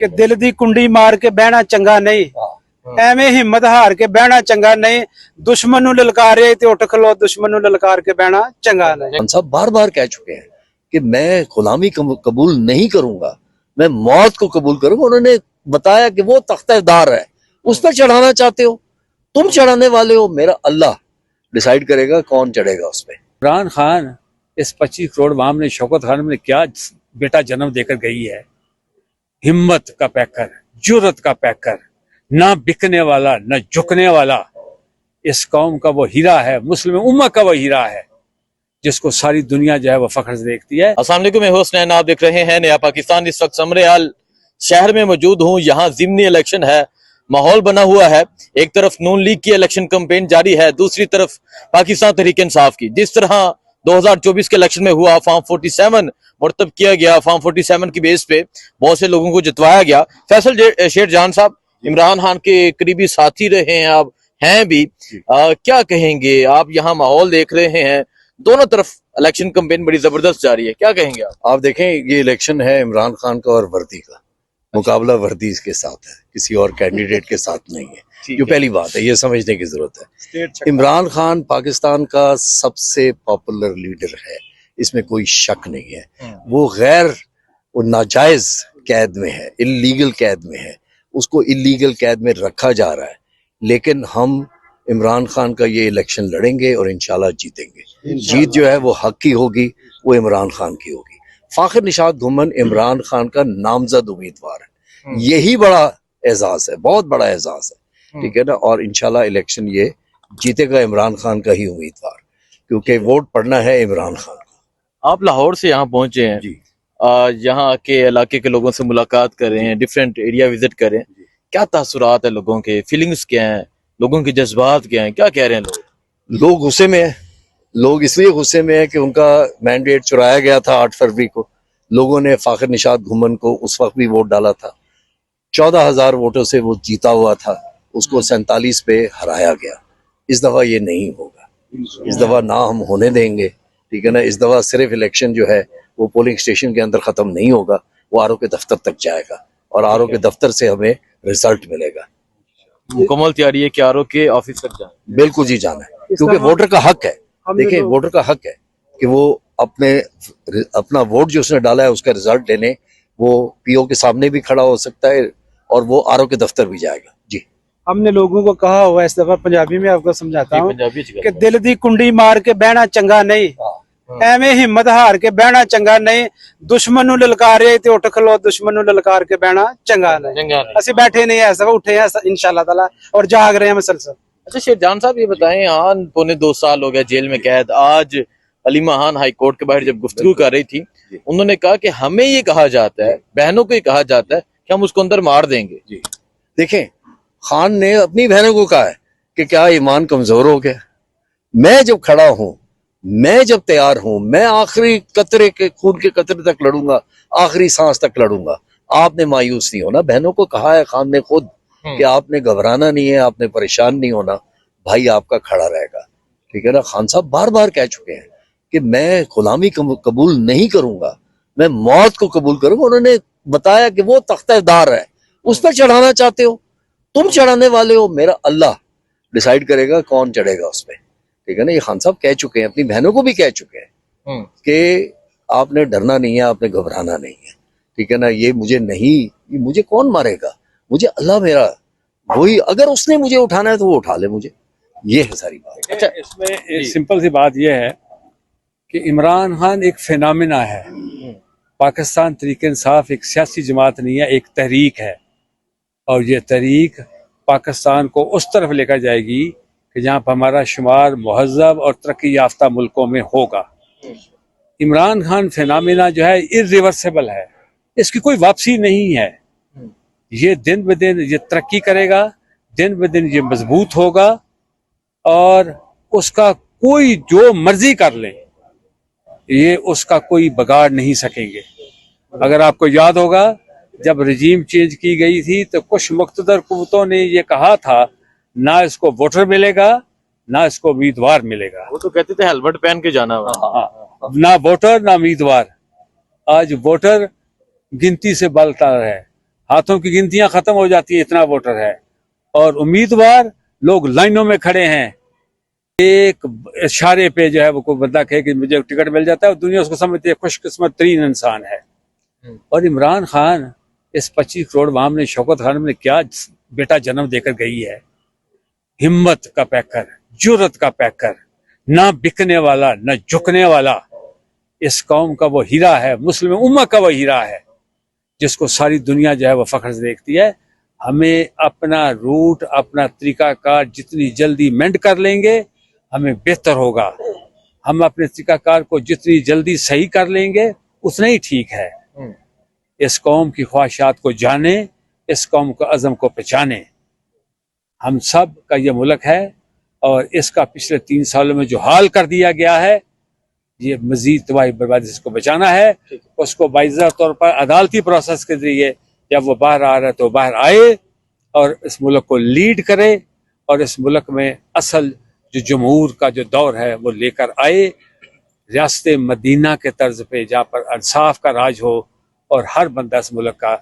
कि दिल दी कुंडी मार के बहना चंगा नहीं, एवें हिम्मत हार के बहना चंगा नहीं, दुश्मन नू ललकारे ते उठ खलो, दुश्मन नू ललकार के बहना चंगा नहीं। हम सब बार बार कह चुके हैं कि मैं गुलामी कबूल नहीं करूंगा, मैं मौत को कबूल करूंगा। उन्होंने बताया कि वो तख्तेदार है, उस पर चढ़ाना चाहते हो, तुम चढ़ाने वाले हो, मेरा अल्लाह डिसाइड करेगा कौन चढ़ेगा उस पर। इमरान खान इस 25 करोड़ वाम ने शौकत खान ने क्या बेटा जन्म देकर गई है। हिम्मत का पैकर, जुर्रत का पैकर, ना बिकने वाला ना झुकने वाला, इस कौम का वो हीरा है, मुस्लिम उम्मा का वो हीरा है जिसको सारी दुनिया जो है वो फख्र से देखती है। अस्सलाम वालेकुम, मैं हुस्नैन, आप देख रहे हैं नया पाकिस्तान। इस वक्त समरेयाल शहर में मौजूद हूँ। यहाँ ज़िमनी इलेक्शन है, माहौल बना हुआ है। एक तरफ नून लीग की इलेक्शन कैंपेन जारी है, दूसरी तरफ पाकिस्तान तहरीक इंसाफ की। जिस तरह 2024 के इलेक्शन में हुआ, फॉर्म 47 मुर्तब किया गया, फॉर्म 47 की बेस पे बहुत से लोगों को जितवाया गया। फैसल शेर जान साहब इमरान खान के करीबी साथी रहे हैं, आप हैं भी, क्या कहेंगे आप? यहाँ माहौल देख रहे हैं, दोनों तरफ इलेक्शन कैंपेन बड़ी जबरदस्त जारी है, क्या कहेंगे आप? आप देखें, ये इलेक्शन है इमरान खान का और वर्दी का, मुकाबला वर्दी के साथ है, किसी और कैंडिडेट के साथ नहीं है। जो पहली बात है, ये समझने की जरूरत है। इमरान खान पाकिस्तान का सबसे पॉपुलर लीडर है, इसमें कोई शक नहीं है। वो वो नाजायज कैद में है, इल्लीगल कैद में है, उसको इल्लीगल कैद में रखा जा रहा है। लेकिन हम इमरान खान का ये इलेक्शन लड़ेंगे और इंशाल्लाह जीतेंगे। जीत जो है वो हक की होगी, वो इमरान खान की होगी। फाखिर निशात घुमन इमरान खान का नामजद उम्मीदवार है, यही बड़ा एजाज है, बहुत बड़ा एजाज है, ठीक है ना। और इंशाल्लाह इलेक्शन ये जीतेगा इमरान खान का ही उम्मीदवार, क्योंकि वोट पड़ना है इमरान खान का। आप लाहौर से यहाँ पहुंचे हैं, यहाँ के इलाके के लोगों से मुलाकात कर रहे हैं, डिफरेंट एरिया विजिट कर रहे हैं, क्या तासुरात है लोगों के, फीलिंग्स क्या हैं, लोगों के जज्बात क्या हैं, क्या कह रहे हैं लोग? लोग गुस्से में है। लोग इसलिए गुस्से में है कि उनका मैंडेट चुराया गया था 8 फरवरी को। लोगों ने फाखिर निशात घुमन को उस वक्त भी वोट डाला था, 14,000 वोटों से वो जीता हुआ था, उसको 47 पे हराया गया। इस दफा ये नहीं होगा, इस दफा ना हम होने देंगे, ठीक है ना। इस दफा सिर्फ इलेक्शन जो है वो पोलिंग स्टेशन के अंदर खत्म नहीं होगा, वो आरओ के दफ्तर तक जाएगा और आरओ के दफ्तर से हमें रिजल्ट मिलेगा। मुकम्मल तैयारी है कि आरओ के ऑफिस तक जाए? बिल्कुल जी, जाना है, क्योंकि वोटर का हक है। देखिए, वोटर का हक है कि वो अपना वोट जो उसने डाला है उसका रिजल्ट लेने वो पीओ के सामने भी खड़ा हो सकता है और वो आरओ के दफ्तर भी जाएगा। जी, हमने लोगों को कहा हुआ, इस दफा पंजाबी में आपको समझाता हूँ पंजाबी कि दिल दी कुंडी मार के बहना चंगा नहीं, एवें हिम्मत हार के बहना चंगा नहीं, दुश्मन नू ललकारे ते उठ खलो, दुश्मन नू ललकार के बहना चंगा नहीं। असि बैठे नहीं है, उठे हैं इंशाल्लाह ताला और जाग रहे हैं मुसलसल। अच्छा शेरजान साहब, ये बताएं, हाँ पौने 2 साल हो गए जेल में कैद। आज अली महान हाई कोर्ट के बाहर जब गुफ्तगू कर रही थी, उन्होंने कहा कि हमें ये कहा जाता है, बहनों को ये कहा जाता है कि हम उसको अंदर मार देंगे। जी, देखें, खान ने अपनी बहनों को कहा है कि क्या ईमान कमजोर हो गया? मैं जब खड़ा हूं, मैं जब तैयार हूं, मैं आखिरी कतरे के खून के कतरे तक लड़ूंगा, आखिरी सांस तक लड़ूंगा। आपने मायूस नहीं होना। बहनों को कहा है खान ने खुद कि आपने घबराना नहीं है, आपने परेशान नहीं होना, भाई आपका खड़ा रहेगा, ठीक है ना। खान साहब बार बार कह चुके हैं कि मैं गुलामी कबूल नहीं करूंगा, मैं मौत को कबूल करूंगा। उन्होंने बताया कि वो तख्तेदार है, उस पर चढ़ाना चाहते हो, तुम चढ़ाने वाले हो, मेरा अल्लाह डिसाइड करेगा कौन चढ़ेगा उस पर, ठीक है ना। ये खान साहब कह चुके हैं, अपनी बहनों को भी कह चुके हैं कि आपने डरना नहीं है, आपने घबराना नहीं है, ठीक है ना। ये मुझे कौन मारेगा? मुझे अल्लाह मेरा, वही, अगर उसने मुझे उठाना है तो वो उठा ले मुझे। ये है सारी बात। अच्छा, इसमें सिंपल सी बात यह है कि इमरान खान एक फिनोमिना है। पाकिस्तान तहरीक इंसाफ एक सियासी जमात नहीं है, एक तहरीक है, और ये तहरीक पाकिस्तान को उस तरफ लेकर जाएगी कि जहाँ पर हमारा शुमार महज़ब और तरक्की याफ्ता मुल्कों में होगा। इमरान खान फिनोमिना जो है इर्रिवर्सिबल है, इसकी कोई वापसी नहीं है। ये दिन ब दिन ये तरक्की करेगा, दिन ब दिन ये मजबूत होगा, और उसका कोई जो मर्जी कर ले, ये उसका कोई बगाड़ नहीं सकेंगे। अगर आपको याद होगा, जब रजीम चेंज की गई थी तो कुछ मुख्तदर कुव्वतों ने ये कहा था, ना इसको वोटर मिलेगा ना इसको उम्मीदवार मिलेगा। वो तो कहते थे हेलमेट पहन के जाना। ना वोटर ना उम्मीदवार। आज वोटर गिनती से बलता है, हाथों की गिनतियां खत्म हो जाती है, इतना वोटर है। और उम्मीदवार लोग लाइनों में खड़े हैं, एक इशारे पे जो है वो कोई बंदा कहे कि मुझे टिकट मिल जाता है और दुनिया उसको समझती है खुशकिस्मत तरीन इंसान है। और इमरान खान इस 25 करोड़ वाम ने शौकत खान ने क्या बेटा जन्म देकर गई है। हिम्मत का पैकर, जुर्रत का पैकर, ना बिकने वाला ना झुकने वाला, इस कौम का वो हीरा है, मुस्लिम उम्मा का वो हीरा है जिसको सारी दुनिया जो है वो फख्र से देखती है। हमें अपना रूट, अपना तरीकाकार जितनी जल्दी मेंड कर लेंगे हमें बेहतर होगा। हम अपने तरीकाकार को जितनी जल्दी सही कर लेंगे उतना ही ठीक है। इस कौम की ख्वाहिशात को जाने, इस कौम के अज़म को पहचाने। हम सब का ये मुल्क है और इसका पिछले 3 सालों में जो हाल कर दिया गया है, ये मजीद तबाही बर्बादी से इसको बचाना है। उसको बाइज़ा तौर पर अदालती प्रोसेस के जरिए जब वो बाहर आ रहा है तो बाहर आए और इस मुल्क को लीड करे और इस मुल्क में असल जो जमहूर का जो दौर है वो लेकर आए, रियासत मदीना के तर्ज पे जहाँ पर इंसाफ का राज हो और हर बंदा इस मुल्क का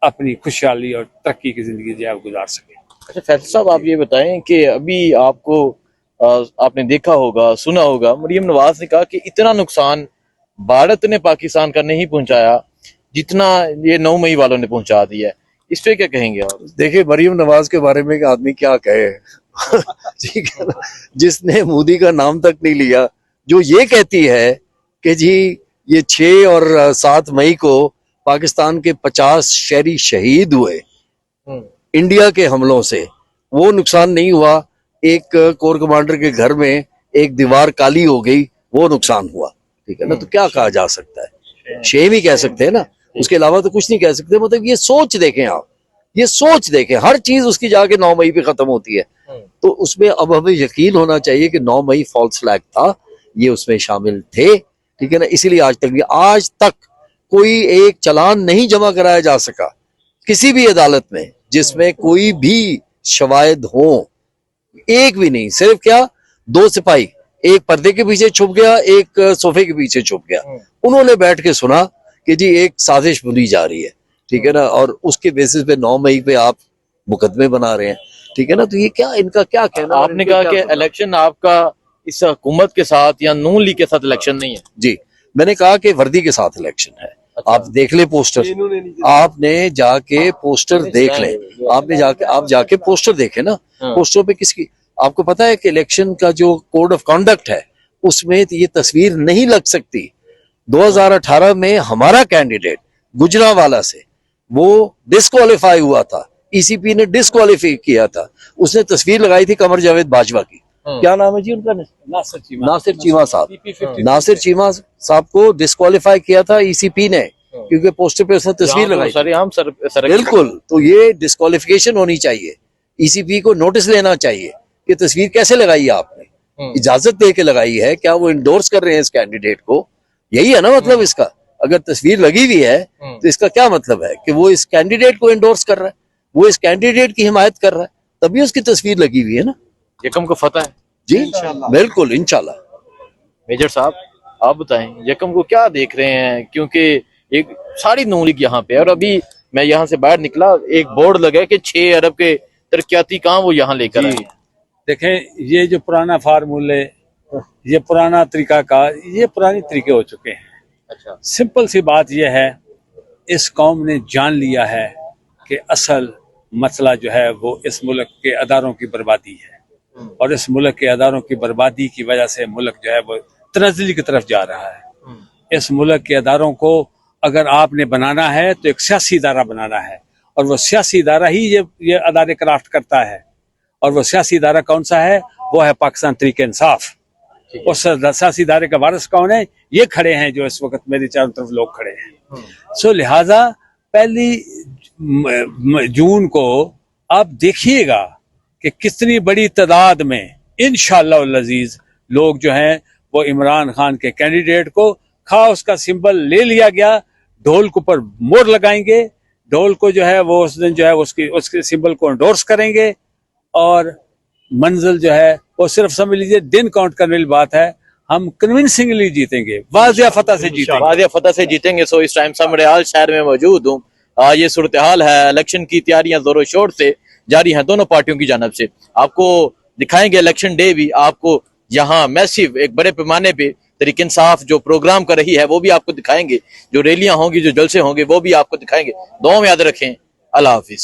अपनी खुशहाली और तरक्की की जिंदगी जो है वो गुजार सके। अच्छा फैसल साहब, आप ये बताएं कि अभी आपने देखा होगा, सुना होगा, मरियम नवाज ने कहा कि इतना नुकसान भारत ने पाकिस्तान का नहीं पहुंचाया जितना ये 9 मई वालों ने पहुंचा दिया है। इस पे क्या कहेंगे आप? देखिए, मरियम नवाज के बारे में एक आदमी क्या कहे ठीक है ना, जिसने मोदी का नाम तक नहीं लिया, जो ये कहती है कि जी ये 6 और 7 मई को पाकिस्तान के 50 शहरी शहीद हुए इंडिया के हमलों से, वो नुकसान नहीं हुआ। एक कोर कमांडर के घर में एक दीवार काली हो गई, वो नुकसान हुआ, ठीक है ना। तो क्या कहा जा सकता है, शेम ही कह सकते हैं ना, उसके अलावा तो कुछ नहीं कह सकते। मतलब ये सोच देखें आप, ये सोच देखें, हर चीज उसकी जाके 9 मई पे खत्म होती है। तो उसमें अब हमें यकीन होना चाहिए कि 9 मई फॉल्स फ्लैग था, ये उसमें शामिल थे, ठीक है ना। इसीलिए आज तक कोई एक चालान नहीं जमा कराया जा सका किसी भी अदालत में जिसमें कोई भी शवायद हो, एक भी नहीं। सिर्फ क्या, 2 सिपाही, एक पर्दे के पीछे छुप गया, एक सोफे के पीछे छुप गया, उन्होंने बैठ के सुना कि जी एक साजिश बुनी जा रही है, ठीक है ना। और उसके बेसिस पे 9 मई पे आप मुकदमे बना रहे हैं, ठीक है ना। तो ये क्या, इनका क्या कहना। आपने कहा कि इलेक्शन आपका इस हुकूमत के साथ या नून लीग के साथ इलेक्शन नहीं है। जी, मैंने कहा कि वर्दी के साथ इलेक्शन है। अच्छा। आप देख ले पोस्टर, आपने जाके पोस्टर देख ले, आप जाके पोस्टर देखे ना। पोस्टर पे किसकी, आपको पता है कि इलेक्शन का जो कोड ऑफ कॉन्डक्ट है उसमें ये तस्वीर नहीं लग सकती। 2018 में हमारा कैंडिडेट गुजरांवाला से वो डिस्क्वालीफाई हुआ था, ईसीपी ने डिस्क्वालीफाई किया था, उसने तस्वीर लगाई थी कमर जावेद बाजवा की, क्या नाम है जी उनका, नासिर चीमा साहब। नासिर चीमा साहब को डिस्क्वालीफाई किया था ईसीपी ने क्योंकि पोस्टर पे उसने तस्वीर लगाई। बिल्कुल, तो ये डिस्क्वालिफिकेशन होनी चाहिए, ईसीपी को नोटिस लेना चाहिए कि तस्वीर कैसे लगाई आपने, इजाजत दे के लगाई है, क्या वो इंडोर्स कर रहे हैं इस कैंडिडेट को, यही है ना मतलब इसका। अगर तस्वीर लगी हुई है तो इसका क्या मतलब है कि वो इस कैंडिडेट को इंडोर्स कर रहा है, वो इस कैंडिडेट की हिमायत कर रहा है, तभी उसकी तस्वीर लगी हुई है ना। यकम को फतह है जी, बिल्कुल, इंशाल्लाह। मेजर साहब आप बताएं, यकम को क्या देख रहे हैं, क्योंकि एक सारी नून लीग यहाँ पे, और अभी मैं यहाँ से बाहर निकला, एक बोर्ड लगा है कि 6 अरब के तरक्याती काम वो यहाँ लेकर आए। देखें, ये जो पुराना फार्मूले, ये पुराना तरीका का, ये पुराने तरीके हो चुके हैं। अच्छा, सिंपल सी बात यह है, इस कौम ने जान लिया है कि असल मसला जो है वो इस मुल्क के अदारों की बर्बादी है, और इस मुल्क के अदारों की बर्बादी की वजह से मुल्क जो है वो तनज़्ज़ुल की तरफ जा रहा है। इस मुल्क के अदारों को अगर आपने बनाना है तो एक सियासी इदारा बनाना है, और वो सियासी इदारा ही ये अदारे क्राफ्ट करता है। और वो सियासी इदारा कौन सा है, वो है पाकिस्तान तहरीक इंसाफ। उस सियासी इदारे का वारिस कौन है, ये खड़े हैं जो इस वक्त मेरे चारों तरफ लोग खड़े हैं। सो लिहाजा 1 जून को आप देखिएगा कि कितनी बड़ी तादाद में इंशाअल्लाह अज़ीज लोग जो हैं वो इमरान खान के कैंडिडेट को, खा उसका सिंबल ले लिया गया, ढोल के ऊपर मोड़ लगाएंगे, ढोल को जो है वो उस दिन जो है उसके सिंबल को एंडोर्स करेंगे, और मंजिल जो है वो सिर्फ समझ लीजिए दिन काउंट करने वाली बात है। हम कन्विंसिंगली जीतेंगे, वाज़िया फतह से जीतेंगे, वाज़िया फतह से जीतेंगे। सो इस टाइम समरियाल शहर में मौजूद हूँ ये सूरत हाल है। इलेक्शन की तैयारियां जोरों शोर से जारी हैं दोनों पार्टियों की जानब से। आपको दिखाएंगे इलेक्शन डे भी, आपको यहाँ मैसिव एक बड़े पैमाने पे तहरीक इंसाफ जो प्रोग्राम कर रही है वो भी आपको दिखाएंगे, जो रैलियां होंगी, जो जलसे होंगे वो भी आपको दिखाएंगे। दुआ में याद रखें। अल्लाह हाफिज।